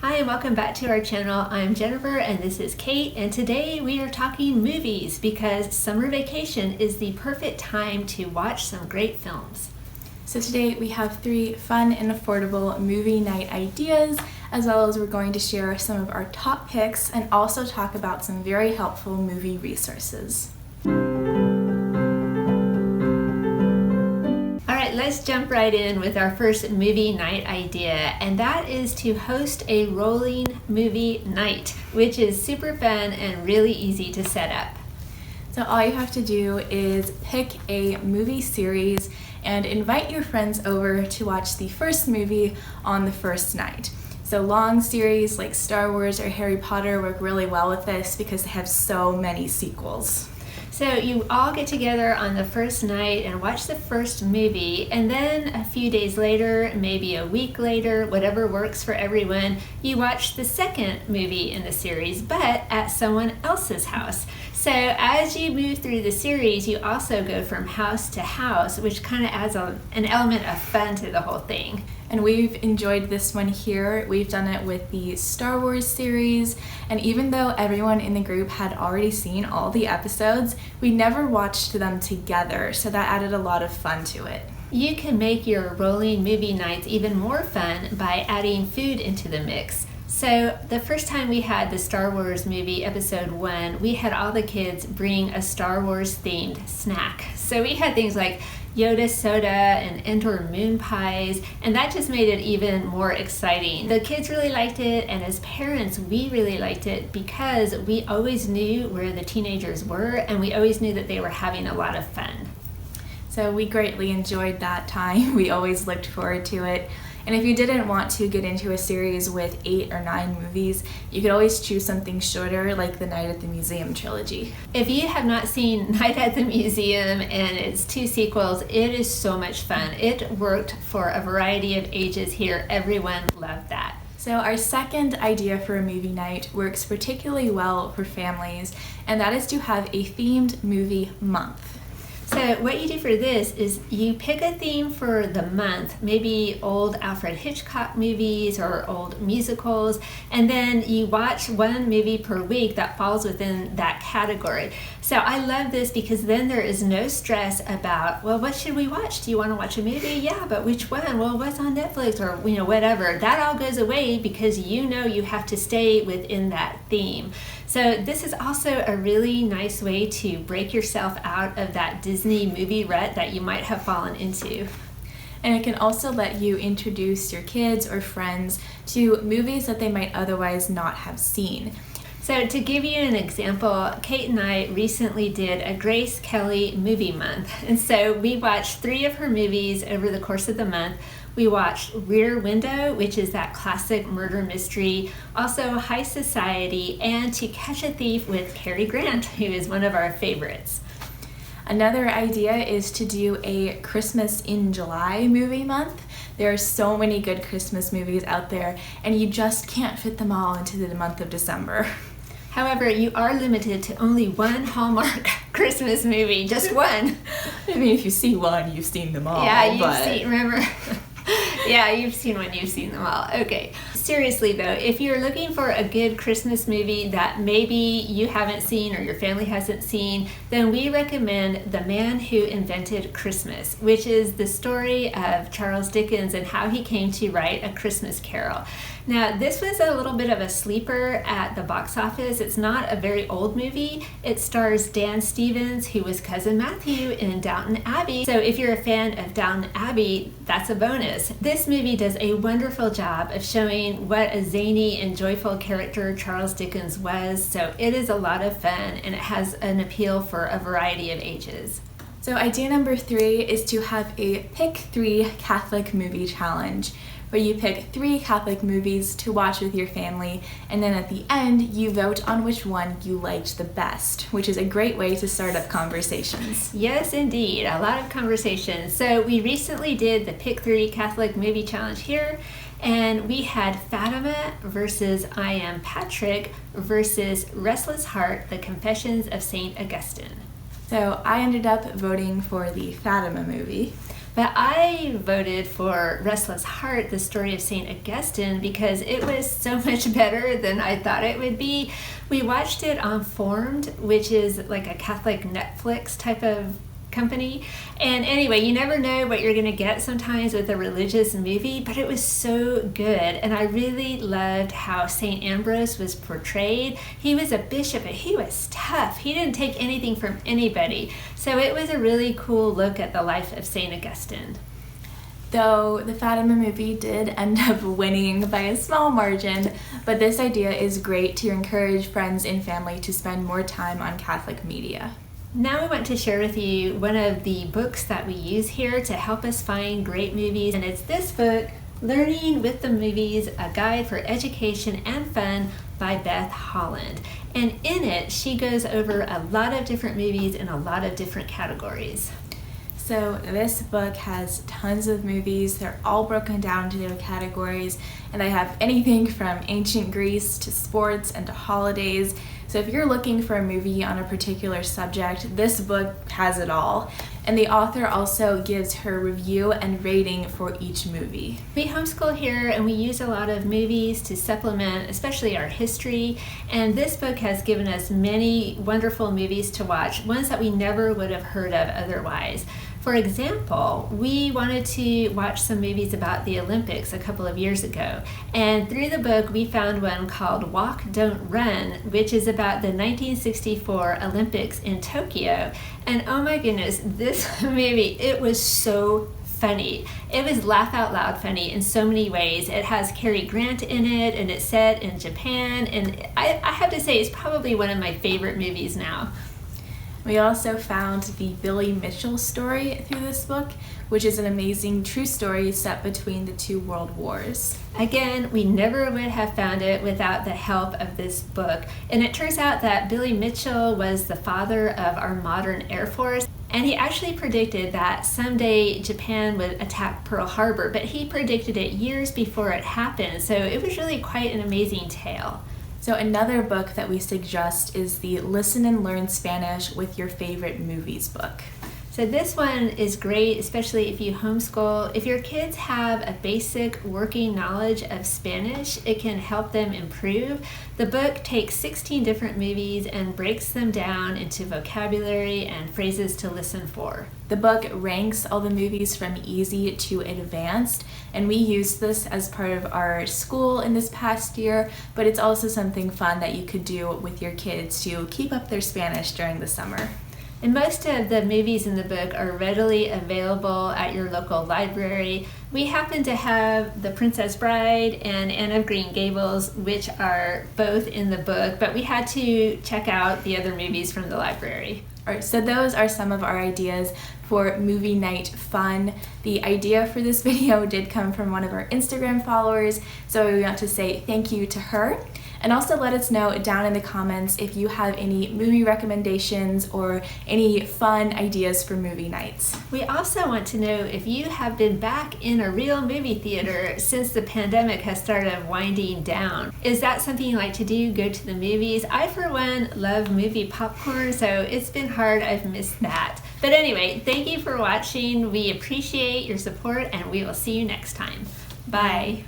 Hi and welcome back to our channel. I'm Jennifer and this is Kate, and today we are talking movies because summer vacation is the perfect time to watch some great films. So today we have 3 fun and affordable movie night ideas, as well as we're going to share some of our top picks and also talk about some very helpful movie resources. Let's jump right in with our first movie night idea, and that is to host a rolling movie night, which is super fun and really easy to set up. So all you have to do is pick a movie series and invite your friends over to watch the first movie on the first night. So long series like Star Wars or Harry Potter work really well with this because they have so many sequels. So you all get together on the first night and watch the first movie, and then a few days later, maybe a week later, whatever works for everyone, you watch the second movie in the series, but at someone else's house. So as you move through the series, you also go from house to house, which kind of adds an element of fun to the whole thing. And we've enjoyed this one here. We've done it with the Star Wars series, and even though everyone in the group had already seen all the episodes, we never watched them together, so that added a lot of fun to it. You can make your rolling movie nights even more fun by adding food into the mix. So the first time we had the Star Wars movie, episode 1, we had all the kids bring a Star Wars themed snack. So we had things like Yoda soda and Endor moon pies, and that just made it even more exciting. The kids really liked it, and as parents, we really liked it because we always knew where the teenagers were, and we always knew that they were having a lot of fun. So we greatly enjoyed that time. We always looked forward to it. And if you didn't want to get into a series with 8 or 9 movies, you could always choose something shorter like the Night at the Museum trilogy. If you have not seen Night at the Museum and its 2 sequels, it is so much fun. It worked for a variety of ages here. Everyone loved that. So our second idea for a movie night works particularly well for families, and that is to have a themed movie month. So what you do for this is you pick a theme for the month, maybe old Alfred Hitchcock movies or old musicals, and then you watch one movie per week that falls within that category. So I love this because then there is no stress about, well, what should we watch? Do you want to watch a movie? Yeah, but which one? Well, what's on Netflix or whatever. That all goes away because you know you have to stay within that theme. So this is also a really nice way to break yourself out of that Disney movie rut that you might have fallen into. And it can also let you introduce your kids or friends to movies that they might otherwise not have seen. So to give you an example, Kate and I recently did a Grace Kelly movie month. And so we watched 3 of her movies over the course of the month. We watched Rear Window, which is that classic murder mystery, also High Society, and To Catch a Thief with Cary Grant, who is one of our favorites. Another idea is to do a Christmas in July movie month. There are so many good Christmas movies out there, and you just can't fit them all into the month of December. However, you are limited to only one Hallmark Christmas movie, just one. I mean, if you see one, you've seen them all. Yeah, remember? Yeah, you've seen one, you've seen them all. Okay. Seriously though, if you're looking for a good Christmas movie that maybe you haven't seen or your family hasn't seen, then we recommend The Man Who Invented Christmas, which is the story of Charles Dickens and how he came to write A Christmas Carol. Now, this was a little bit of a sleeper at the box office. It's not a very old movie. It stars Dan Stevens, who was Cousin Matthew in Downton Abbey. So if you're a fan of Downton Abbey, that's a bonus. This movie does a wonderful job of showing what a zany and joyful character Charles Dickens was. So it is a lot of fun, and it has an appeal for a variety of ages. So idea number 3 is to have a Pick 3 Catholic movie challenge, where you pick 3 Catholic movies to watch with your family, and then at the end you vote on which one you liked the best, which is a great way to start up conversations. Yes, indeed, a lot of conversations. So we recently did the Pick 3 Catholic movie challenge here, and we had Fatima versus I Am Patrick versus Restless Heart, The Confessions of St. Augustine. So I ended up voting for the Fatima movie. But I voted for Restless Heart, the story of St. Augustine, because it was so much better than I thought it would be. We watched it on Formed, which is like a Catholic Netflix type of company. And anyway, you never know what you're going to get sometimes with a religious movie, but it was so good. And I really loved how St. Ambrose was portrayed. He was a bishop, but he was tough. He didn't take anything from anybody. So it was a really cool look at the life of St. Augustine. Though the Fatima movie did end up winning by a small margin, but this idea is great to encourage friends and family to spend more time on Catholic media. Now I want to share with you one of the books that we use here to help us find great movies, and it's this book, Learning with the Movies, A Guide for Education and Fun by Beth Holland. And in it, she goes over a lot of different movies in a lot of different categories. So this book has tons of movies. They're all broken down into their categories, and they have anything from ancient Greece to sports and to holidays. So if you're looking for a movie on a particular subject, this book has it all. And the author also gives her review and rating for each movie. We homeschool here and we use a lot of movies to supplement, especially our history. And this book has given us many wonderful movies to watch, ones that we never would have heard of otherwise. For example, we wanted to watch some movies about the Olympics a couple of years ago. And through the book, we found one called Walk, Don't Run, which is about the 1964 Olympics in Tokyo. And oh my goodness, this movie, it was so funny. It was laugh out loud funny in so many ways. It has Cary Grant in it, and it's set in Japan. And I have to say, it's probably one of my favorite movies now. We also found the Billy Mitchell story through this book, which is an amazing true story set between the two world wars. Again, we never would have found it without the help of this book. And it turns out that Billy Mitchell was the father of our modern Air Force. And he actually predicted that someday Japan would attack Pearl Harbor, but he predicted it years before it happened. So it was really quite an amazing tale. So another book that we suggest is the Listen and Learn Spanish with Your Favorite Movies book. So this one is great, especially if you homeschool. If your kids have a basic working knowledge of Spanish, it can help them improve. The book takes 16 different movies and breaks them down into vocabulary and phrases to listen for. The book ranks all the movies from easy to advanced, and we used this as part of our school in this past year, but it's also something fun that you could do with your kids to keep up their Spanish during the summer. And most of the movies in the book are readily available at your local library. We happen to have The Princess Bride and Anne of Green Gables, which are both in the book, but we had to check out the other movies from the library. All right, so those are some of our ideas for movie night fun. The idea for this video did come from one of our Instagram followers, so we want to say thank you to her. And also let us know down in the comments if you have any movie recommendations or any fun ideas for movie nights. We also want to know if you have been back in a real movie theater since the pandemic has started winding down. Is that something you like to do, go to the movies? I, for one, love movie popcorn, so it's been hard. I've missed that. But anyway, thank you for watching. We appreciate your support, and we will see you next time. Bye.